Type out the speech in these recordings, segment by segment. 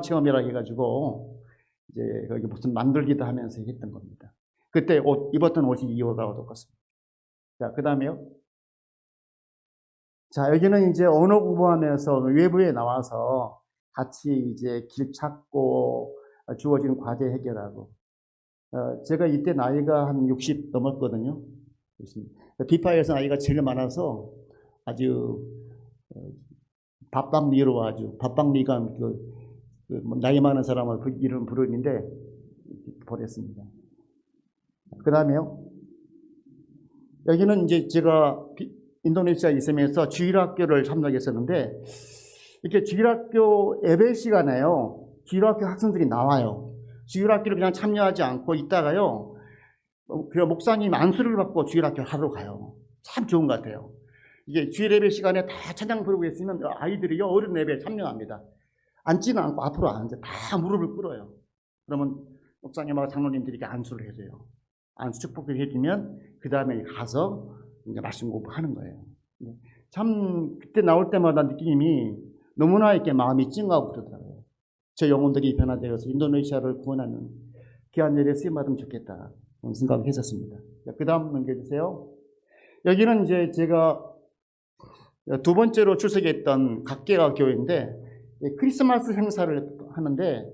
체험이라 해가지고 이제 거기 무슨 만들기도 하면서 했던 겁니다. 그때 입었던 옷이 이거하고 똑같습니다. 자, 그 다음에요. 자, 여기는 이제 언어 공부하면서 외부에 나와서 같이 이제 길 찾고 주어진 과제 해결하고. 제가 이때 나이가 한 60 넘었거든요. 비파에서 나이가 제일 많아서 아주 밥방리로 아주 밥방리가 나이 많은 사람을 그 이름 부르는데 보냈습니다. 그 다음에요. 여기는 이제 제가 인도네시아에 있으면서 주일학교를 참석했었는데 이렇게 주일학교 예배 시간에요. 주일학교 학생들이 나와요. 주일학교를 그냥 참여하지 않고 있다가요. 그 목사님 안수를 받고 주일학교 하러 가요. 참 좋은 것 같아요. 이게 주일 예배 시간에 다 찬양 부르고 있으면 아이들이요 어른 예배에 참여합니다. 앉지는 않고 앞으로 안 앉아. 다 무릎을 꿇어요. 그러면 목사님하고 장로님들이 이렇게 안수를 해줘요. 안수 축복을 해주면 그 다음에 가서 이제 말씀 공부하는 거예요. 참 그때 나올 때마다 느낌이 너무나 이렇게 마음이 찡하고 그러더라고요. 저 영혼들이 변화되어서 인도네시아를 구원하는 귀한 일에 쓰임받으면 좋겠다 그런 생각을 했었습니다. 그 다음 넘겨주세요. 여기는 이제 제가 두 번째로 출석했던 각계가 교회인데 크리스마스 행사를 하는데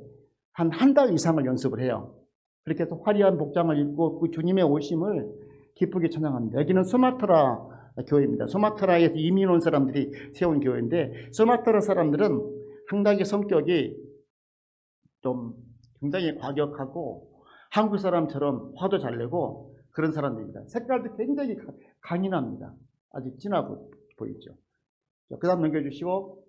한 달 이상을 연습을 해요. 그렇게 해서 화려한 복장을 입고 그 주님의 오심을 기쁘게 찬양합니다. 여기는 수마트라 교회입니다. 수마트라에서 이민 온 사람들이 세운 교회인데 수마트라 사람들은 상당히 성격이 좀 굉장히 과격하고 한국 사람처럼 화도 잘 내고 그런 사람들입니다. 색깔도 굉장히 강인합니다. 아주 진하고 보이죠. 그 다음 넘겨주시고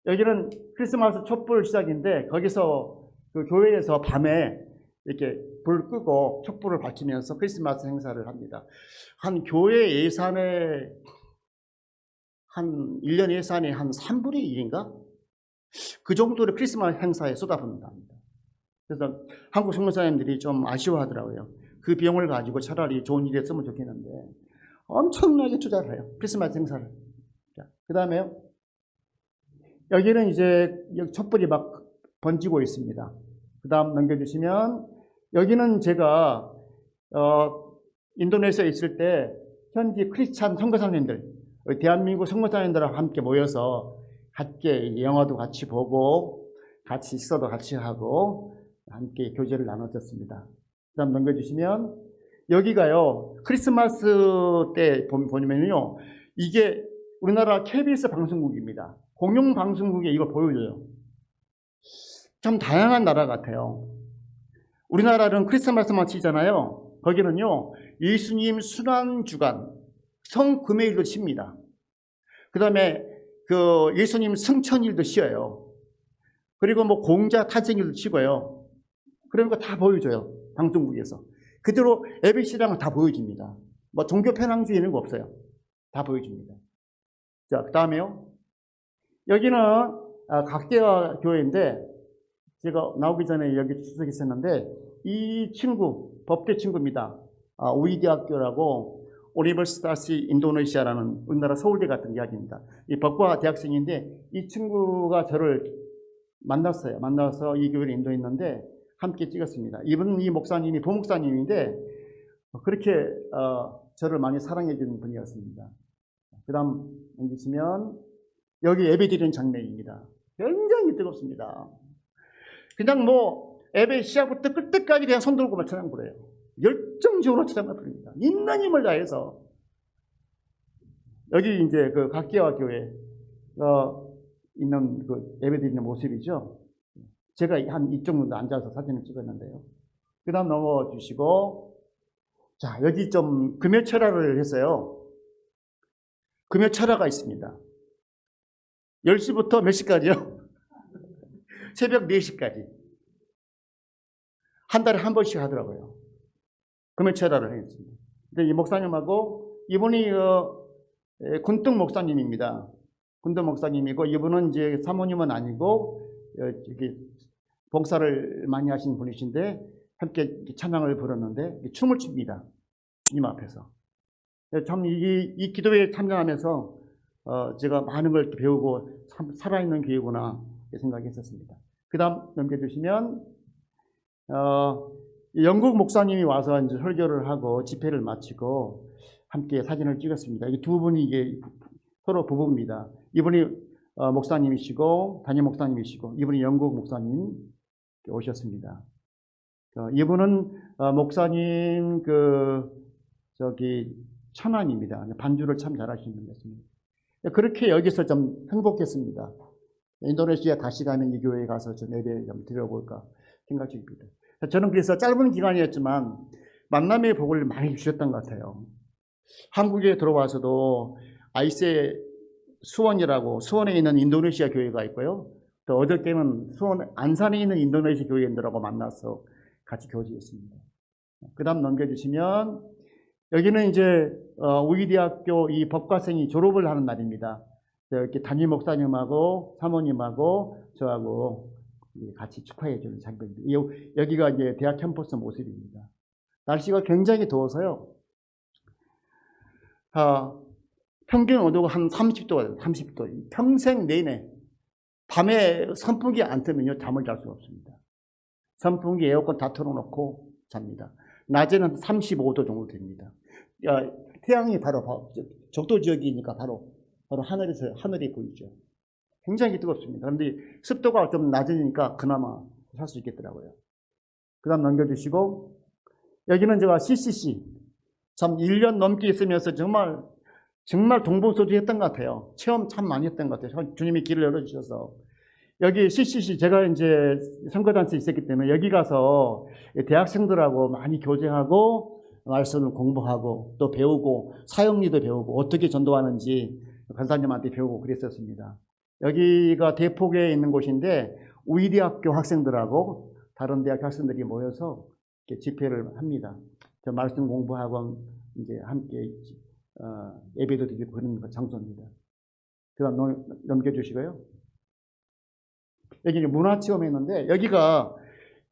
여기는 크리스마스 촛불 시작인데 거기서 그 교회에서 밤에 이렇게 불 끄고 촛불을 밝히면서 크리스마스 행사를 합니다. 한 교회 예산의 한 1년 예산의 한 3분의 1인가? 그 정도로 크리스마스 행사에 쏟아붓는답니다. 그래서 한국 선교사님들이 좀 아쉬워하더라고요. 그 비용을 가지고 차라리 좋은 일에 쓰면 좋겠는데 엄청나게 투자를 해요. 크리스마스 행사를. 그 다음에요. 여기는 이제 촛불이 막 번지고 있습니다. 그 다음 넘겨주시면 여기는 제가 인도네시아에 있을 때 현지 크리스찬 선교사님들 대한민국 선교사님들하고 함께 모여서 함께 영화도 같이 보고 같이 식사도 같이 하고 함께 교제를 나눴었습니다. 그 다음 넘겨주시면 여기가요 크리스마스 때 보면요 이게 우리나라 KBS 방송국입니다. 공영방송국에 이걸 보여줘요. 참 다양한 나라 같아요. 우리나라는 크리스마스만 치잖아요. 거기는요 예수님 순환주간 성금요일도 칩니다. 그 다음에 그 예수님 승천일도 쉬어요. 그리고 뭐 공자 탄생일도 치고요. 그런 거 다 보여줘요. 방송국에서. 그대로 예배시장은 다 보여줍니다. 뭐 종교 편향주의 이런 거 없어요. 다 보여줍니다. 자, 그 다음에요. 여기는 각계가 교회인데 제가 나오기 전에 여기 출석했었는데 이 친구, 법대 친구입니다. 우이대학교라고 오니버시타시 인도네시아라는 우리나라 서울대 같은 대학입니다. 이 법과 대학생인데 이 친구가 저를 만났어요. 만나서 이 교회를 인도했는데 함께 찍었습니다. 이 목사님이 부목사님인데 그렇게 저를 많이 사랑해 주는 분이었습니다. 그 다음 넘기시면 여기 예배 드리는 장면입니다. 굉장히 뜨겁습니다. 그냥 뭐 예배 시작부터 끝 때까지 그냥 손 들고만 찬양 부려요. 열정적으로 찬양을 부릅니다. 있는 힘을 다해서. 여기 이제 그 각계와 교회 있는 그 예배 드리는 모습이죠. 제가 한 이쪽 정도 앉아서 사진을 찍었는데요. 그 다음 넘어주시고 자 여기 좀 금요철야를 했어요. 금요철야가 있습니다. 10시부터 몇 시까지요? 새벽 4시까지. 한 달에 한 번씩 하더라고요. 금요철야를 했습니다. 근데 이 목사님하고 이분이 군등 목사님입니다. 군등 목사님이고 이분은 이제 사모님은 아니고 봉사를 많이 하신 분이신데 함께 찬양을 부르는데 춤을 춥니다. 주님 앞에서. 참 이 기도회에 참여하면서 제가 많은 걸 배우고 참 살아있는 교회구나 생각했었습니다. 그 다음 넘겨주시면, 영국 목사님이 와서 이제 설교를 하고 집회를 마치고 함께 사진을 찍었습니다. 이 두 분이 이게 서로 부부입니다. 이분이 목사님이시고, 담임 목사님이시고, 이분이 영국 목사님 오셨습니다. 이분은 목사님 처남입니다. 반주를 참 잘하시는 분이었습니다. 그렇게 여기서 좀 행복했습니다. 인도네시아 다시 가면 이 교회에 가서 좀 예배 좀 드려볼까 생각 중입니다. 저는 그래서 짧은 기간이었지만 만남의 복을 많이 주셨던 것 같아요. 한국에 들어와서도 아이세 수원이라고 수원에 있는 인도네시아 교회가 있고요. 또 어저께는 수원 안산에 있는 인도네시아 교회인들하고 만나서 같이 교제했습니다. 그 다음 넘겨주시면 여기는 이제 우이대학교 이 법과생이 졸업을 하는 날입니다. 이렇게 담임 목사님하고 사모님하고 저하고 같이 축하해 주는 장면입니다. 여기가 이제 대학 캠퍼스 모습입니다. 날씨가 굉장히 더워서요. 평균 온도가 한 30도가 30도. 평생 내내 밤에 선풍기 안 틀면요 잠을 잘 수가 없습니다. 선풍기 에어컨 다 틀어놓고 잡니다. 낮에는 35도 정도 됩니다. 태양이 바로 적도 지역이니까 바로 하늘이 보이죠. 굉장히 뜨겁습니다. 그런데 습도가 좀 낮으니까 그나마 살 수 있겠더라고요. 그 다음 넘겨주시고, 여기는 제가 CCC, 참 1년 넘게 있으면서 정말 동부소주했던 것 같아요. 체험 참 많이 했던 것 같아요. 주님이 길을 열어주셔서. 여기 CCC, 제가 이제 선거단체에 있었기 때문에 여기 가서 대학생들하고 많이 교제하고, 말씀을 공부하고, 또 배우고, 사역리도 배우고, 어떻게 전도하는지 간사님한테 배우고 그랬었습니다. 여기가 대폭에 있는 곳인데 우이대학교 학생들하고 다른 대학 학생들이 모여서 이렇게 집회를 합니다. 저 말씀 공부하고 이제 함께 예배도 드리고 그런 장소입니다. 그다음 넘겨주시고요. 여기 문화체험했는데 여기가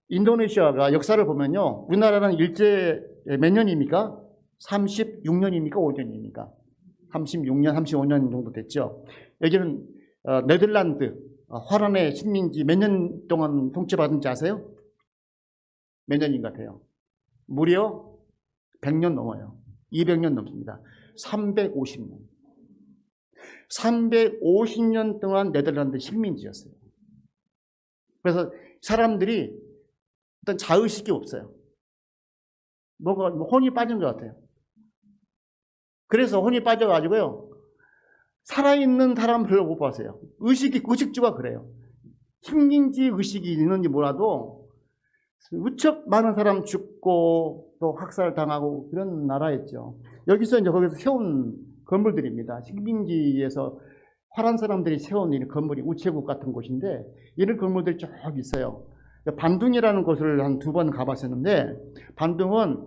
인도네시아가 역사를 보면요, 우리나라는 일제 몇 년입니까? 36년입니까? 5년입니까? 36년, 35년 정도 됐죠. 여기는 네덜란드 화란의 식민지 몇 년 동안 통치받은지 아세요? 몇 년인 것 같아요? 무려 100년 넘어요. 200년 넘습니다. 350년. 350년 동안 네덜란드 식민지였어요. 그래서 사람들이 어떤 자의식이 없어요. 혼이 빠진 것 같아요. 그래서 혼이 빠져가지고요, 살아있는 사람 별로 못 봤어요. 의식주가 그래요. 식민지 의식이 있는지 몰라도 무척 많은 사람 죽고 또 학살당하고 그런 나라였죠. 여기서 이제 거기서 세운 건물들입니다. 식민지에서 화란 사람들이 세운 이 건물이 우체국 같은 곳인데 이런 건물들이 쭉 있어요. 반둥이라는 곳을 한 2번 가봤었는데 반둥은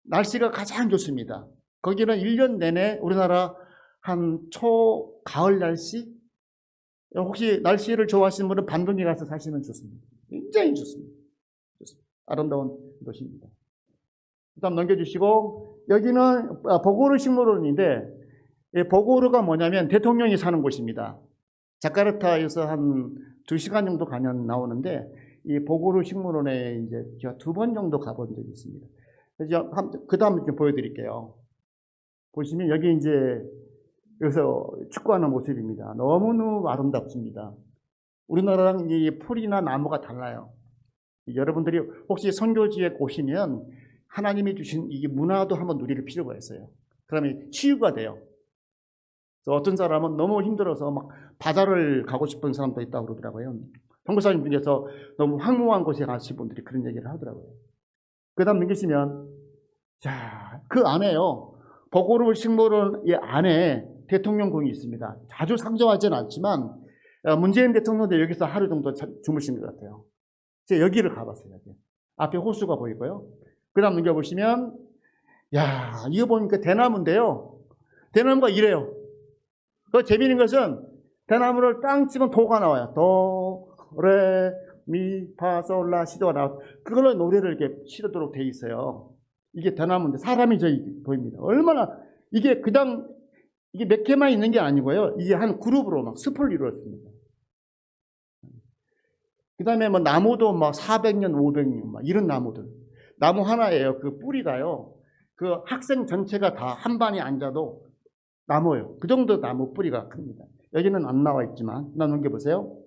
날씨가 가장 좋습니다. 거기는 1년 내내 우리나라 한 가을 날씨? 혹시 날씨를 좋아하시는 분은 반둥이 가서 사시면 좋습니다. 굉장히 좋습니다. 아름다운 도시입니다. 그 다음 넘겨주시고, 여기는 보고르 식물원인데, 보고르가 뭐냐면 대통령이 사는 곳입니다. 자카르타에서 한 2시간 정도 가면 나오는데, 이 보고르 식물원에 이제 제가 2번 정도 가본 적이 있습니다. 그 다음 좀 보여드릴게요. 보시면 여기 이제 여기서 축구하는 모습입니다. 너무너무 아름답습니다. 우리나라랑 이 풀이나 나무가 달라요. 여러분들이 혹시 선교지에 오시면 하나님이 주신 이 문화도 한번 누릴 필요가 있어요. 그러면 치유가 돼요. 어떤 사람은 너무 힘들어서 막 바다를 가고 싶은 사람도 있다고 그러더라고요. 선교사님 중에서 너무 황무한 곳에 가신 분들이 그런 얘기를 하더라고요. 그 다음 넘기시면, 자, 그 안에요, 보고르 식물원 이 안에 대통령궁이 있습니다. 자주 상정하지는 않지만 문재인 대통령도 여기서 하루 정도 주무신 것 같아요. 제가 여기를 가봤어요. 여기. 앞에 호수가 보이고요. 그 다음 넘겨보시면, 야, 이거 보니까 대나무인데요. 대나무가 이래요. 그 재미있는 것은 대나무를 땅 치면 도가 나와요. 도, 레, 미, 파, 솔, 라, 시도가 나와요. 그걸로 노래를 이렇게 치도록 돼 있어요. 이게 대나무인데 사람이 저기 보입니다. 얼마나 이게 이게 몇 개만 있는 게 아니고요. 이게 한 그룹으로 막 숲을 이루었습니다. 그 다음에 뭐 나무도 막 400년, 500년, 막 이런 나무들. 나무 하나예요. 그 뿌리가요. 그 학생 전체가 다 한 반에 앉아도 나무예요. 그 정도 나무 뿌리가 큽니다. 여기는 안 나와 있지만, 나 넘겨보세요.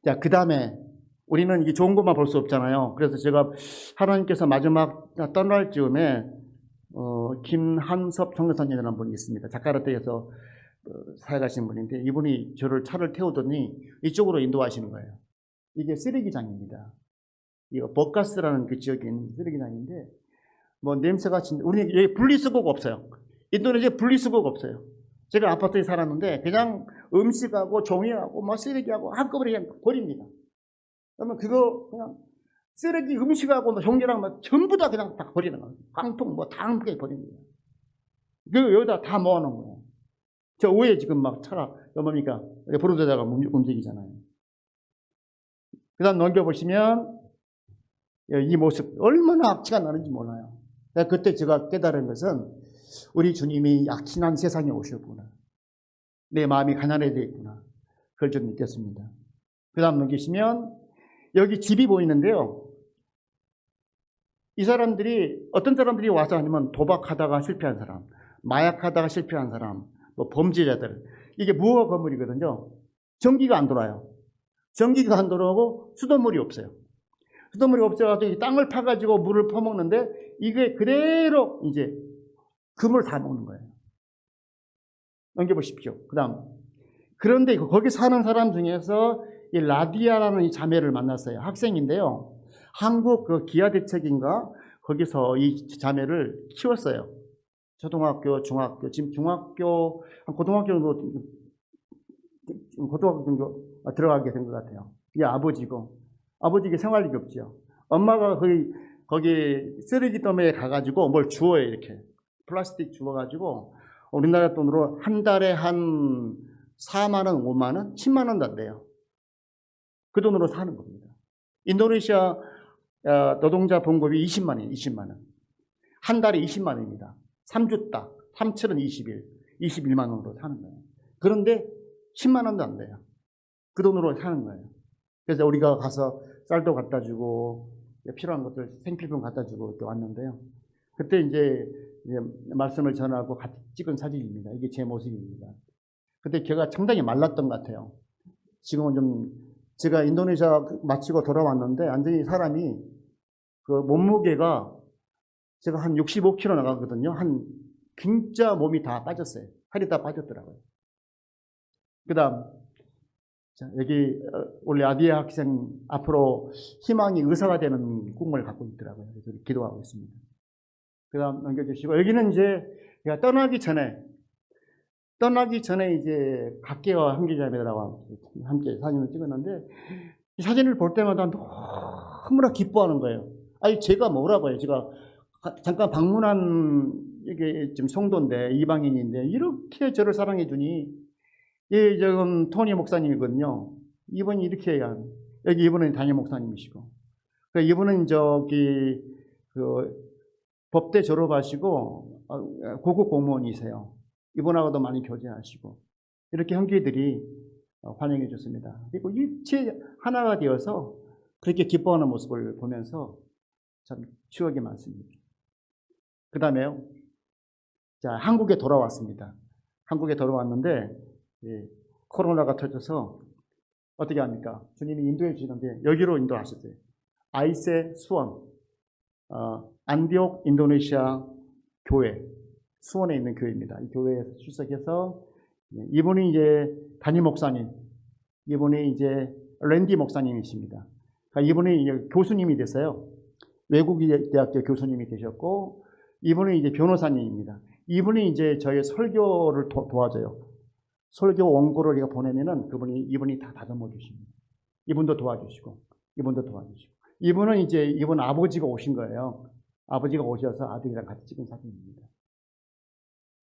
자, 그 다음에 우리는 이게 좋은 것만 볼 수 없잖아요. 그래서 제가 하나님께서 마지막 떠날 즈음에 김한섭 청교사님이라는 분이 있습니다. 자카르타에서 사역하신 분인데 이분이 저를 차를 태우더니 이쪽으로 인도하시는 거예요. 이게 쓰레기장입니다. 이거 버카스라는 그 지역에 있는 쓰레기장인데 뭐 냄새가 진짜 우리 여기 분리수거가 없어요. 인도네시아에 분리수거가 없어요. 제가 아파트에 살았는데 그냥 음식하고 종이하고 뭐 쓰레기하고 한꺼번에 그냥 버립니다. 그러면 그거 그냥 쓰레기 음식하고 뭐 종이랑 뭐 전부 다 그냥 다 버리는 거예요. 깡통 뭐 다 함께 버립니다. 그 여기다 다 모아놓은 거예요. 저 위에 지금 막 차가 뭡니까? 브로드자가 움직이잖아요. 그 다음 넘겨보시면 이 모습 얼마나 악취가 나는지 몰라요. 그때 제가 깨달은 것은 우리 주님이 악취난 세상에 오셨구나. 내 마음이 가난해져 있구나. 그걸 좀 느꼈습니다. 그 다음 넘기시면 여기 집이 보이는데요. 이 사람들이 어떤 사람들이 와서 아니면 도박하다가 실패한 사람, 마약하다가 실패한 사람, 뭐 범죄자들 이게 무허가 건물이거든요. 전기가 안 돌아요. 전기가 안 돌아오고 수돗물이 없어요. 수돗물이 없어가지고 땅을 파가지고 물을 퍼먹는데 이게 그대로 이제 금을 다 먹는 거예요. 넘겨보십시오. 그 다음. 그런데 거기 사는 사람 중에서 이 라디아라는 이 자매를 만났어요. 학생인데요. 한국 그 기아대책인가 거기서 이 자매를 키웠어요. 초등학교, 중학교, 지금 중학교, 고등학교 정도 들어가게 된 것 같아요. 이게 아버지고, 아버지가 생활력이 없죠. 엄마가 거기 쓰레기 더미에 가가지고 뭘 주워요, 이렇게. 플라스틱 주워가지고, 우리나라 돈으로 한 달에 한 4만원, 5만원, 10만원도 안 돼요. 그 돈으로 사는 겁니다. 인도네시아 노동자 봉급이 20만원, 20만원. 한 달에 20만원입니다. 3주 딱, 3철은 20일, 21만원으로 사는 거예요. 그런데 10만원도 안 돼요. 그 돈으로 사는 거예요. 그래서 우리가 가서 쌀도 갖다 주고, 필요한 것들 생필품 갖다 주고 이렇게 왔는데요. 그때 이제 말씀을 전하고 같이 찍은 사진입니다. 이게 제 모습입니다. 그때 걔가 상당히 말랐던 것 같아요. 지금은 좀, 제가 인도네시아 마치고 돌아왔는데, 완전히 사람이 그 몸무게가 제가 한 65kg 나가거든요. 진짜 몸이 다 빠졌어요. 살이 다 빠졌더라고요. 그 다음, 여기 원래 아디아 학생 앞으로 희망이 의사가 되는 꿈을 갖고 있더라고요. 그래서 기도하고 있습니다. 그 다음 넘겨주시고, 여기는 이제 제가 떠나기 전에 이제 각계와 한계자매들하고 함께 사진을 찍었는데, 이 사진을 볼 때마다 너무나 기뻐하는 거예요. 아니, 제가 뭐라고요? 제가 잠깐 방문한 이게 지금 성도인데, 이방인인데, 이렇게 저를 사랑해 주니, 예, 지금 토니 목사님이거든요. 이분이 이렇게 해야, 여기 이분은 담임 목사님이시고, 이분은 법대 졸업하시고, 고급 공무원이세요. 이분하고도 많이 교제하시고, 이렇게 형제들이 환영해 줬습니다. 그리고 일체 하나가 되어서 그렇게 기뻐하는 모습을 보면서 참 추억이 많습니다. 그 다음에요. 자, 한국에 돌아왔습니다. 한국에 돌아왔는데, 예, 코로나가 터져서 어떻게 합니까? 주님이 인도해 주시는데 여기로 인도하셨어요. 아이세 수원, 안디옥 인도네시아 교회, 수원에 있는 교회입니다. 이 교회에 출석해서 이분이 이제 담임 목사님, 이분이 이제 랜디 목사님이십니다. 그러니까 이분이 이제 교수님이 됐어요. 외국대학교 교수님이 되셨고, 이분이 이제 변호사님입니다. 이분이 이제 저희 설교를 도와줘요. 설교 원고를 우리가 보내면은 이분이 다 다듬어 주십니다. 이분도 도와주시고, 이분도 도와주시고. 이분은 이제 이분 아버지가 오신 거예요. 아버지가 오셔서 아들이랑 같이 찍은 사진입니다.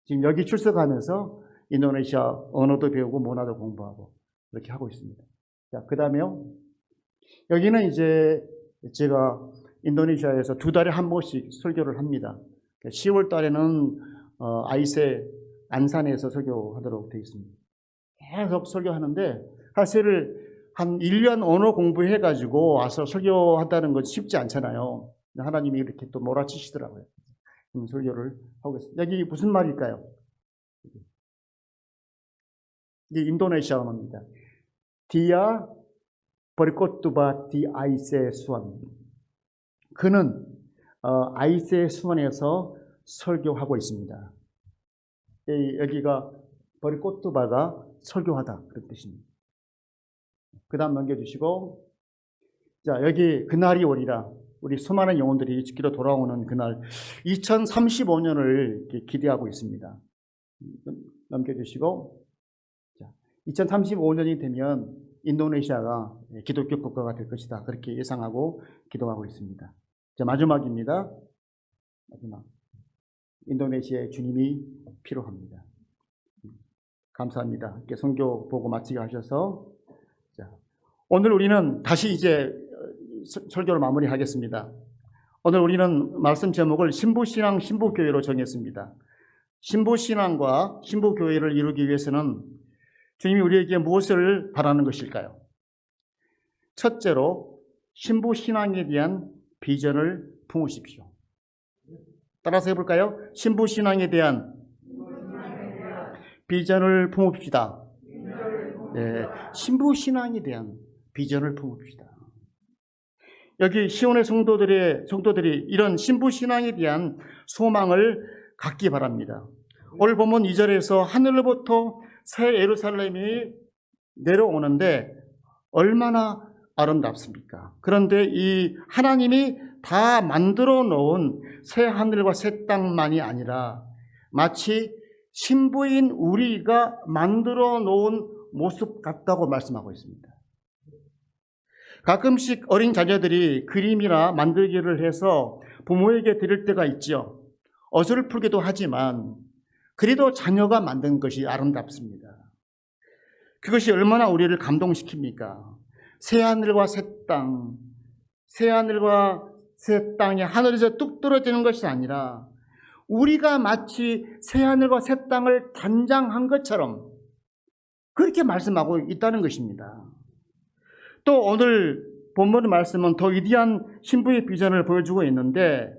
지금 여기 출석하면서 인도네시아 언어도 배우고 문화도 공부하고 이렇게 하고 있습니다. 자, 그 다음에요. 여기는 이제 제가 인도네시아에서 2달에 한 번씩 설교를 합니다. 10월 달에는 아이세 안산에서 설교하도록 되어 있습니다. 계속 설교하는데 사실 한 1년 언어 공부해가지고 와서 설교한다는 건 쉽지 않잖아요. 하나님이 이렇게 또 몰아치시더라고요. 설교를 하고 있습니다. 여기 무슨 말일까요? 이게 인도네시아 언어입니다. 디아 버리코투바 디 아이세 수원. 그는 아이세 수원에서 설교하고 있습니다. 여기가 버리코투바가 설교하다 그런 뜻입니다. 그 다음 넘겨주시고, 자, 여기 그날이 오리라. 우리 수많은 영혼들이 지키러 돌아오는 그날 2035년을 기대하고 있습니다. 넘겨주시고, 자, 2035년이 되면 인도네시아가 기독교 국가가 될 것이다. 그렇게 예상하고 기도하고 있습니다. 자, 마지막입니다. 마지막. 인도네시아의 주님이 필요합니다. 감사합니다. 이렇게 선교 보고 마치게 하셔서, 자, 오늘 우리는 다시 이제 설교를 마무리하겠습니다. 오늘 우리는 말씀 제목을 신부신앙, 신부교회로 정했습니다. 신부신앙과 신부교회를 이루기 위해서는 주님이 우리에게 무엇을 바라는 것일까요? 첫째로 신부신앙에 대한 비전을 품으십시오. 따라서 해볼까요? 신부신앙에 대한 비전을 품읍시다. 네, 신부신앙에 대한 비전을 품읍시다. 여기 시온의 성도들이 이런 신부신앙에 대한 소망을 갖기 바랍니다. 오늘 본문 2절에서 하늘로부터 새 예루살렘이 내려오는데 얼마나 아름답습니까? 그런데 이 하나님이 다 만들어 놓은 새 하늘과 새 땅만이 아니라 마치 신부인 우리가 만들어 놓은 모습 같다고 말씀하고 있습니다. 가끔씩 어린 자녀들이 그림이나 만들기를 해서 부모에게 드릴 때가 있죠. 어설프기도 하지만 그래도 자녀가 만든 것이 아름답습니다. 그것이 얼마나 우리를 감동시킵니까? 새하늘과 새 땅, 새하늘과 새 땅이 하늘에서 뚝 떨어지는 것이 아니라 우리가 마치 새하늘과 새 땅을 단장한 것처럼 그렇게 말씀하고 있다는 것입니다. 또 오늘 본문의 말씀은 더 위대한 신부의 비전을 보여주고 있는데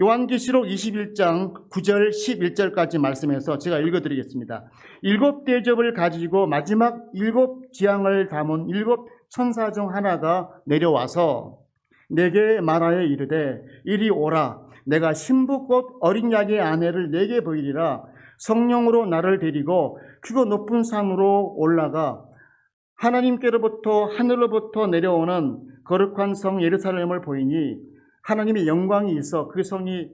요한계시록 21장 9절 11절까지 말씀해서 제가 읽어드리겠습니다. 7 대접을 가지고 마지막 7 지향을 담은 7 천사 중 하나가 내려와서 내게 말하여 이르되 이리 오라. 내가 신부 곧 어린 양의 아내를 내게 보이리라. 성령으로 나를 데리고 크고 높은 산으로 올라가 하나님께로부터 하늘로부터 내려오는 거룩한 성 예루살렘을 보이니 하나님의 영광이 있어 그 성이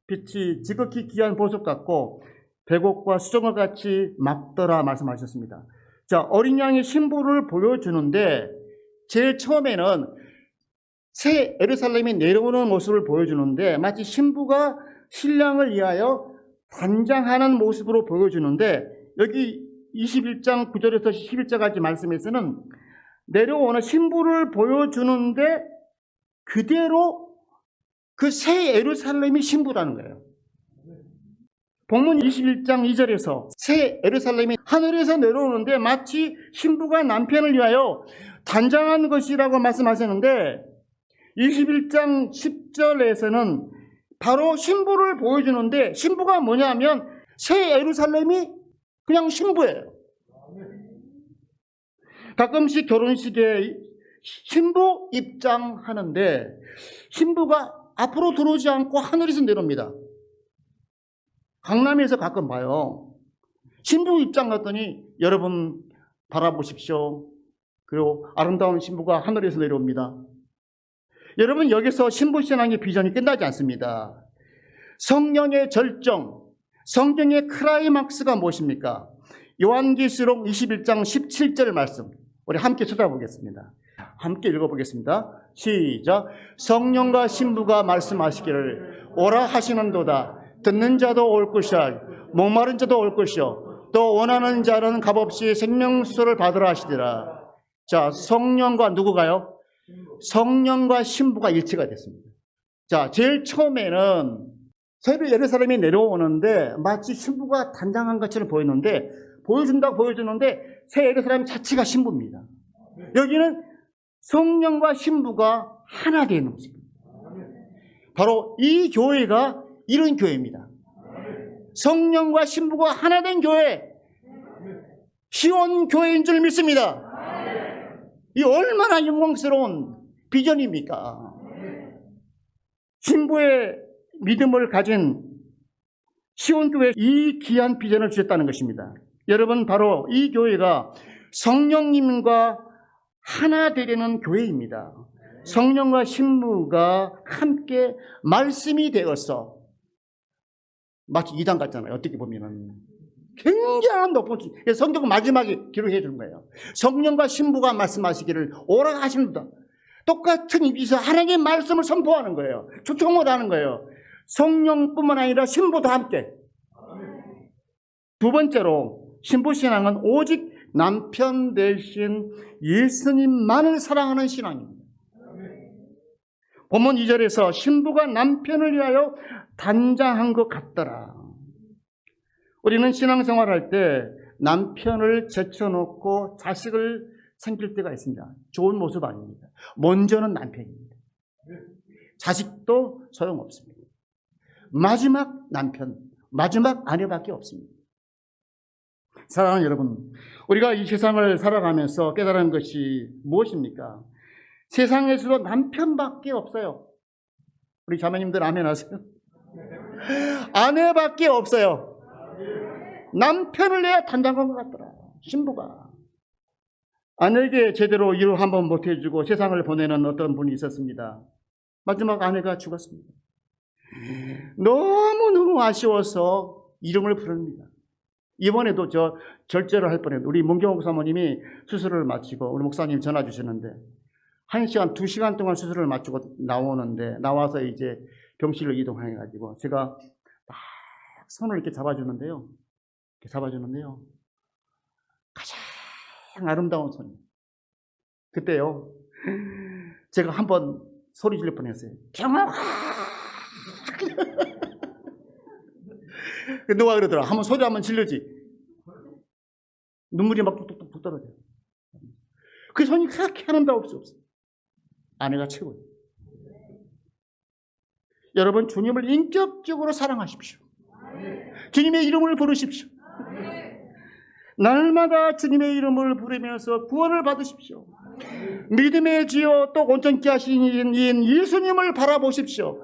빛이 지극히 귀한 보석 같고 백옥과 수정과 같이 막더라 말씀하셨습니다. 자, 어린 양의 신부를 보여주는데 제일 처음에는 새 예루살렘이 내려오는 모습을 보여주는데 마치 신부가 신랑을 위하여 단장하는 모습으로 보여주는데 여기 21장 9절에서 11절까지 말씀에서는 내려오는 신부를 보여주는데 그대로 그 새 예루살렘이 신부라는 거예요. 본문 21장 2절에서 새 예루살렘이 하늘에서 내려오는데 마치 신부가 남편을 위하여 단장한 것이라고 말씀하셨는데 21장 10절에서는 바로 신부를 보여주는데 신부가 뭐냐면 새 예루살렘이 그냥 신부예요. 가끔씩 결혼식에 신부 입장하는데 신부가 앞으로 들어오지 않고 하늘에서 내려옵니다. 강남에서 가끔 봐요. 신부 입장 갔더니 여러분 바라보십시오. 그리고 아름다운 신부가 하늘에서 내려옵니다. 여러분 여기서 신부신앙의 비전이 끝나지 않습니다. 성령의 절정, 성경의 클라이막스가 무엇입니까? 요한계시록 21장 17절 말씀 우리 함께 쳐다보겠습니다. 함께 읽어보겠습니다. 시작. 성령과 신부가 말씀하시기를 오라 하시는도다. 듣는 자도 올 것이야. 목마른 자도 올 것이요. 또 원하는 자는 값없이 생명수를 받으라 하시리라. 자, 성령과 누구가요? 성령과 신부가 일치가 됐습니다. 자, 제일 처음에는 새로 예루살렘이 내려오는데 마치 신부가 단장한 것처럼 보였는데 보여주는데 새 예루살렘 자체가 신부입니다. 여기는 성령과 신부가 하나 되는 모습입니다. 바로 이 교회가 이런 교회입니다. 성령과 신부가 하나 된 교회, 시온 교회인 줄 믿습니다. 이 얼마나 영광스러운 비전입니까? 신부의 믿음을 가진 시온 교회에 이 귀한 비전을 주셨다는 것입니다. 여러분, 바로 이 교회가 성령님과 하나 되려는 교회입니다. 성령과 신부가 함께 말씀이 되어서, 마치 이단 같잖아요. 어떻게 보면은 굉장한 높은, 성경은 마지막에 기록해 주는 거예요. 성령과 신부가 말씀하시기를 오라 하십니다. 똑같은 입에서 하나님의 말씀을 선포하는 거예요. 초청을 하는 거예요. 성령뿐만 아니라 신부도 함께. 두 번째로, 신부신앙은 오직 남편 대신 예수님만을 사랑하는 신앙입니다. 본문 2절에서 신부가 남편을 위하여 단장한 것 같더라. 우리는 신앙생활할 때 남편을 제쳐놓고 자식을 생길 때가 있습니다. 좋은 모습 아닙니다. 먼저는 남편입니다. 자식도 소용없습니다. 마지막 남편, 마지막 아내밖에 없습니다. 사랑하는 여러분, 우리가 이 세상을 살아가면서 깨달은 것이 무엇입니까? 세상에서도 남편밖에 없어요. 우리 자매님들 아멘 하세요? 아내밖에 없어요. 남편을 내야 단장한 것 같더라. 신부가 아내에게 제대로 일을 한번 못해주고 세상을 보내는 어떤 분이 있었습니다. 마지막 아내가 죽었습니다. 너무너무 아쉬워서 이름을 부릅니다. 이번에도 저 절제를 할 뻔했는데, 우리 문경옥 사모님이 수술을 마치고 우리 목사님 전화 주셨는데 1시간, 2시간 동안 수술을 마치고 나와서 이제 병실로 이동해가지고 제가 막 손을 이렇게 잡아주는데요. 가장 아름다운 손이에요. 그때요, 제가 한번 소리 지를 뻔했어요. 경옥아! 누가 그러더라. 한번 소리 한번 질르지. 눈물이 막 뚝뚝뚝 떨어져요. 그 손이 그렇게 아름다울 수 없어요. 아내가 최고예요. 여러분, 주님을 인격적으로 사랑하십시오. 주님의 이름을 부르십시오. 날마다 주님의 이름을 부르면서 구원을 받으십시오. 믿음의 지요 또 온전케 하신 이인 예수님을 바라보십시오.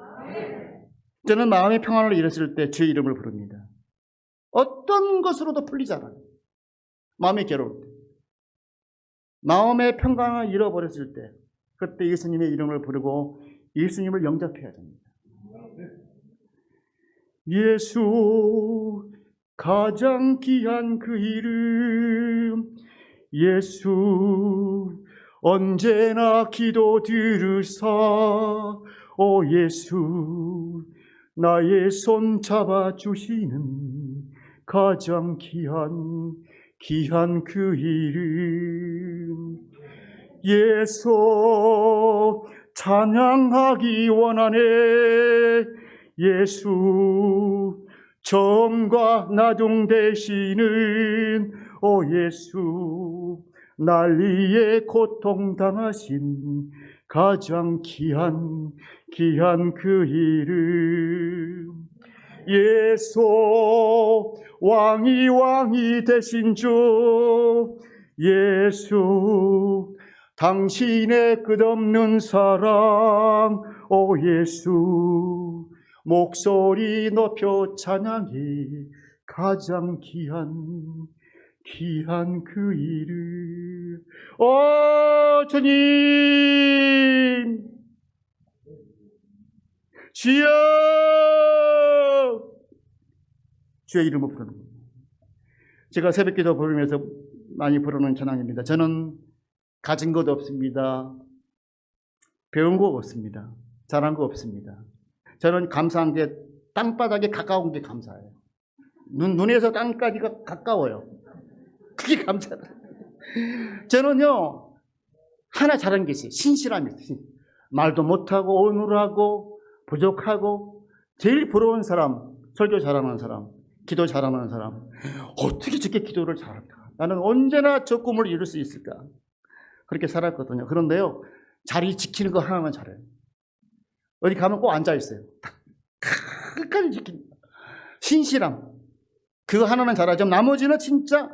저는 마음의 평안을 잃었을 때 주의 이름을 부릅니다. 어떤 것으로도 풀리잖아요. 마음이 괴로울 때, 마음의 평강을 잃어버렸을 때, 그때 예수님의 이름을 부르고 예수님을 영접해야 됩니다. 예수, 가장 귀한 그 이름, 예수, 언제나 기도 들으사, 오 예수, 나의 손 잡아주시는 가장 귀한 그 이름. 예수, 찬양하기 원하네. 예수, 점과 나중 되시는 오 예수, 난리에 고통당하신 가장 귀한 그 이름. 예수, 왕이 되신 주 예수, 당신의 끝없는 사랑 오 예수, 목소리 높여 찬양해 가장 귀한 그 이름. 오 주님, 주여, 주의 이름을 부르는 겁니다. 제가 새벽기도 부르면서 많이 부르는 찬양입니다. 저는 가진 것 없습니다. 배운 거 없습니다. 잘한 거 없습니다. 저는 감사한 게 땅바닥에 가까운 게 감사해요. 눈에서 땅까지가 가까워요. 그게 감사다. 저는요, 하나 잘한 게 있어요. 신실함이 있어요. 말도 못하고 어눌하고 부족하고 제일 부러운 사람, 설교 잘하는 사람, 기도 잘하는 사람. 어떻게 저렇게 기도를 잘할까? 나는 언제나 저 꿈을 이룰 수 있을까? 그렇게 살았거든요. 그런데요, 자리 지키는 거 하나만 잘해요. 어디 가면 꼭 앉아있어요. 끝까지 지킵니다. 신실함. 그거 하나는 잘하죠. 나머지는 진짜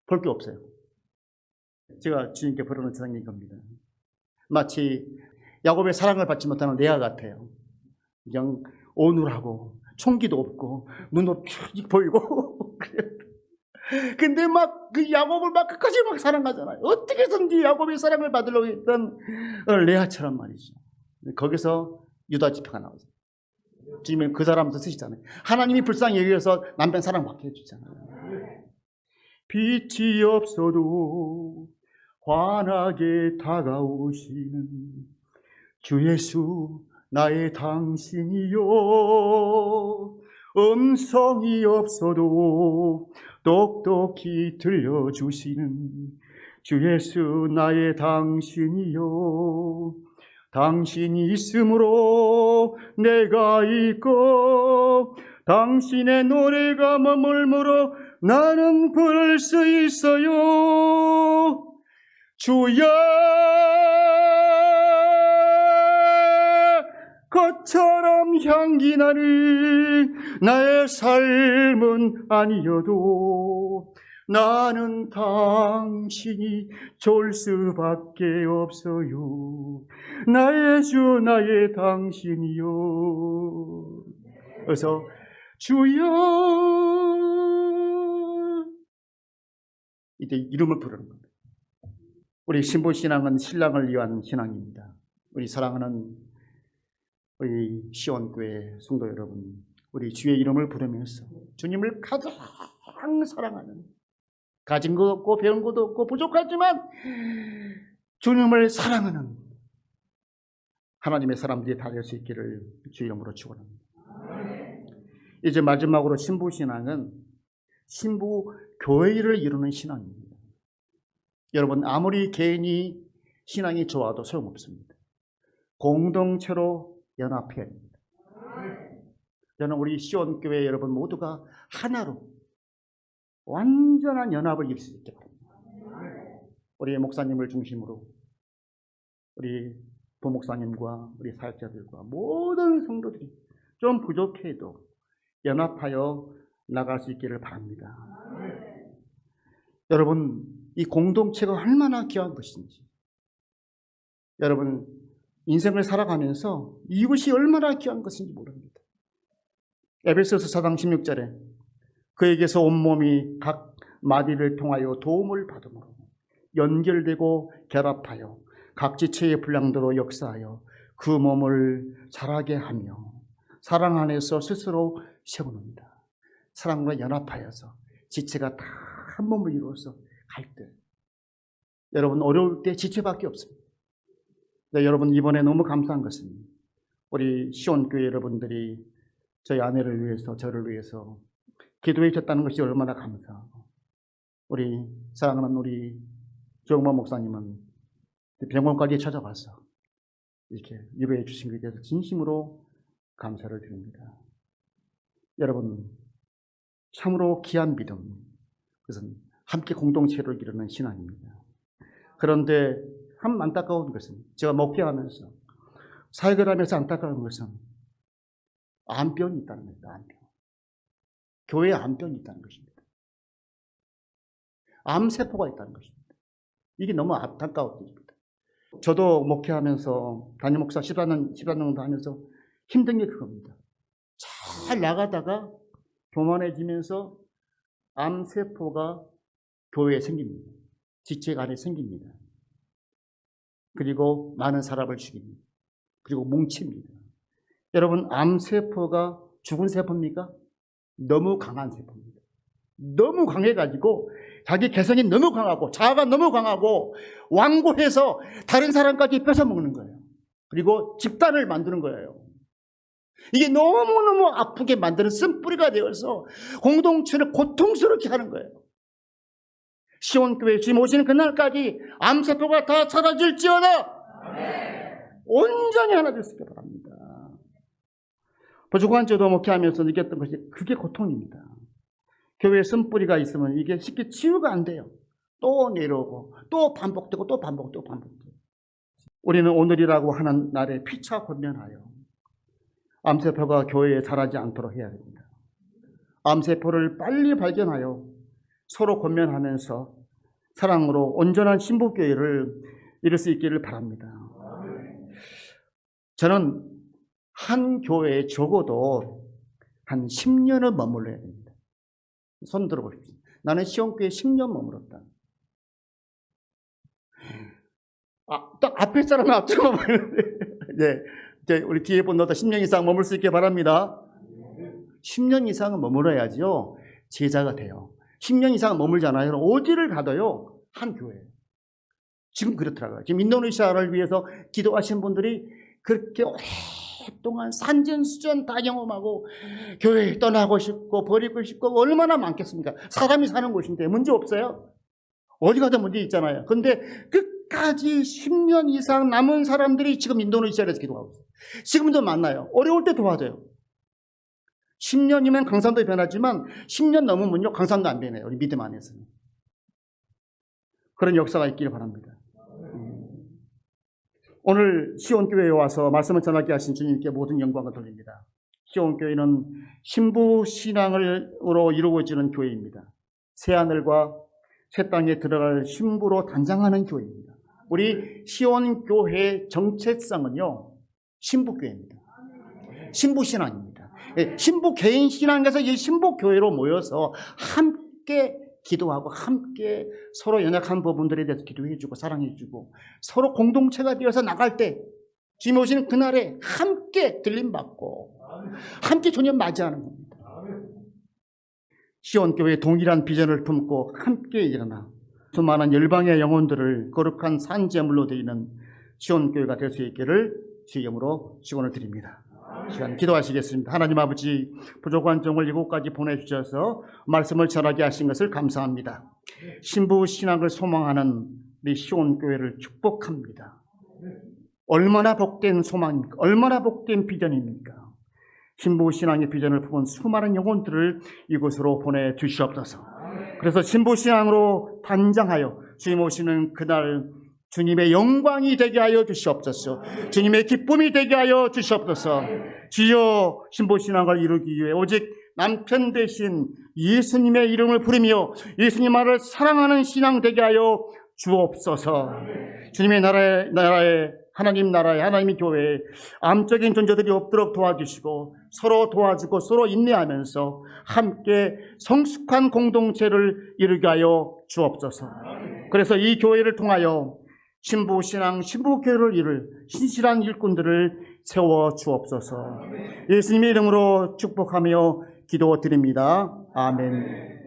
볼 게 없어요. 제가 주님께 부르는 세상인 겁니다. 마치 야곱의 사랑을 받지 못하는 레아 같아요. 그냥 온울하고 총기도 없고 눈도 쭉 보이고 근데 막 그 야곱을 막 끝까지 막 사랑하잖아요. 어떻게 해서든지 야곱의 사랑을 받으려고 했던 레아처럼 말이죠. 거기서 유다 지파가 나오죠. 지금 그 사람도 쓰시잖아요. 하나님이 불쌍히 여겨서 남편 사랑받게 해주잖아요. 빛이 없어도 환하게 다가오시는 주 예수 나의 당신이요. 음성이 없어도 똑똑히 들려주시는 주 예수 나의 당신이요. 당신이 있으므로 내가 있고 당신의 노래가 머물므로 나는 부를 수 있어요. 주여 것처럼 향기 나는 나의 삶은 아니어도 나는 당신이 좋을 수밖에 없어요. 나의 주 나의 당신이요. 그래서 주여 이때 이름을 부르는 겁니다. 우리 신부신앙은 신랑을 위한 신앙입니다. 우리 사랑하는 우리 시온교회 성도 여러분, 우리 주의 이름을 부르면서 주님을 가장 사랑하는, 가진 것 없고 배운 것도 없고 부족하지만 주님을 사랑하는 하나님의 사람들이 다 될 수 있기를 주의 이름으로 축원합니다. 이제 마지막으로 신부신앙은 신부교회를 이루는 신앙입니다. 여러분, 아무리 개인이 신앙이 좋아도 소용없습니다. 공동체로 연합해야 됩니다. 저는 우리 시온교회 여러분 모두가 하나로 완전한 연합을 이룰 수 있게 바랍니다. 우리 목사님을 중심으로 우리 부목사님과 우리 사역자들과 모든 성도들이 좀 부족해도 연합하여 나갈 수 있기를 바랍니다. 여러분, 이 공동체가 얼마나 귀한 것인지, 여러분 인생을 살아가면서 이것이 얼마나 귀한 것인지 모릅니다. 에베소서 4장 16절에 그에게서 온몸이 각 마디를 통하여 도움을 받음으로 연결되고 결합하여 각 지체의 분량대로 역사하여 그 몸을 자라게 하며 사랑 안에서 스스로 세우는다. 사랑과 연합하여서 지체가 다 한 몸을 이루어서 갈 때, 여러분 어려울 때 지체밖에 없습니다. 네, 여러분 이번에 너무 감사한 것은 우리 시온교회 여러분들이 저희 아내를 위해서, 저를 위해서 기도해 주셨다는 것이 얼마나 감사하고, 우리 사랑하는 우리 조영만 목사님은 병원까지 찾아가서 이렇게 위로해 주신 것에 대해서 진심으로 감사를 드립니다. 여러분, 참으로 귀한 믿음, 그것은 함께 공동체로 이루는 신앙입니다. 그런데 참 안타까운 것은, 제가 목회하면서 사역을 하면서 안타까운 것은 암병이 있다는 겁니다. 암병. 교회에 암병이 있다는 것입니다. 암세포가 있다는 것입니다. 이게 너무 안타까운 일입니다. 저도 목회하면서 담임 목사 14년 정도 하면서 힘든 게 그겁니다. 잘 나가다가 교만해지면서 암세포가 교회에 생깁니다. 지체가 안에 생깁니다. 그리고 많은 사람을 죽입니다. 그리고 뭉칩니다. 여러분, 암세포가 죽은 세포입니까? 너무 강한 세포입니다. 너무 강해가지고 자기 개성이 너무 강하고 자아가 너무 강하고 완고해서 다른 사람까지 뺏어먹는 거예요. 그리고 집단을 만드는 거예요. 이게 너무너무 아프게 만드는 쓴뿌리가 되어서 공동체를 고통스럽게 하는 거예요. 시온교회 주님 오시는 그날까지 암세포가 다 사라질지어다. 온전히 하나 될 수 있게 바랍니다. 부족한 저도 목회하면서 느꼈던 것이 그게 고통입니다. 교회에 쓴뿌리가 있으면 이게 쉽게 치유가 안 돼요. 또 내려오고 또 반복되고 또 반복되고 반복되고. 우리는 오늘이라고 하는 날에 피차 권면하여 암세포가 교회에 자라지 않도록 해야 됩니다. 암세포를 빨리 발견하여 서로 권면하면서 사랑으로 온전한 신부교회를 이룰 수 있기를 바랍니다. 저는 한 교회에 적어도 한 10년은 머물러야 됩니다. 손 들어보십시오. 나는 시온교회에 10년 머물렀다. 딱 앞에 사람은 앞으로 머물렀는데, 네, 우리 뒤에 분 너도 10년 이상 머물 수 있게 바랍니다. 10년 이상은 머물러야지요, 제자가 돼요. 10년 이상 머물잖아요. 어디를 가도요, 한 교회. 지금 그렇더라고요. 지금 인도네시아를 위해서 기도하신 분들이 그렇게 오랫동안 산전수전 다 경험하고 교회 떠나고 싶고 버리고 싶고 얼마나 많겠습니까? 사람이 사는 곳인데 문제 없어요. 어디 가든 문제 있잖아요. 그런데 끝까지 10년 이상 남은 사람들이 지금 인도네시아에서 기도하고 있어요. 지금도 만나요. 어려울 때 도와줘요. 10년이면 강산도 변하지만 10년 넘으면요, 강산도 안 변해요. 우리 믿음 안에서는. 그런 역사가 있기를 바랍니다. 오늘 시온교회에 와서 말씀을 전하게 하신 주님께 모든 영광을 돌립니다. 시온교회는 신부신앙으로 이루어지는 교회입니다. 새하늘과 새 땅에 들어갈 신부로 단장하는 교회입니다. 우리 시온교회의 정체성은요, 신부교회입니다. 신부신앙입니다. 신부 개인 신앙에서 이 신부교회로 모여서 함께 기도하고 함께 서로 연약한 부분들에 대해서 기도해주고 사랑해주고 서로 공동체가 되어서 나갈 때 주님 오시는 그날에 함께 들림받고 함께 주님 맞이하는 겁니다. 시온교회의 동일한 비전을 품고 함께 일어나 수많은 열방의 영혼들을 거룩한 산제물로 드리는 시온교회가 될 수 있기를 주의 이름으로 축원을 드립니다. 시간 기도하시겠습니다. 하나님 아버지, 부족한 종을 이곳까지 보내주셔서 말씀을 전하게 하신 것을 감사합니다. 신부 신앙을 소망하는 우리 시온교회를 축복합니다. 얼마나 복된 소망입니까? 얼마나 복된 비전입니까? 신부 신앙의 비전을 품은 수많은 영혼들을 이곳으로 보내주시옵소서. 그래서 신부 신앙으로 단장하여 주님 오시는 그날 주님의 영광이 되게 하여 주시옵소서. 주님의 기쁨이 되게 하여 주시옵소서. 주여, 신부신앙을 이루기 위해 오직 남편 대신 예수님의 이름을 부르며 예수님을 사랑하는 신앙 되게 하여 주옵소서. 주님의 나라에 하나님 나라에 하나님의 교회에 암적인 존재들이 없도록 도와주시고 서로 도와주고 서로 인내하면서 함께 성숙한 공동체를 이루게 하여 주옵소서. 그래서 이 교회를 통하여 신부신앙, 신부교회를 이룰 신실한 일꾼들을 세워 주옵소서. 예수님의 이름으로 축복하며 기도드립니다. 아멘.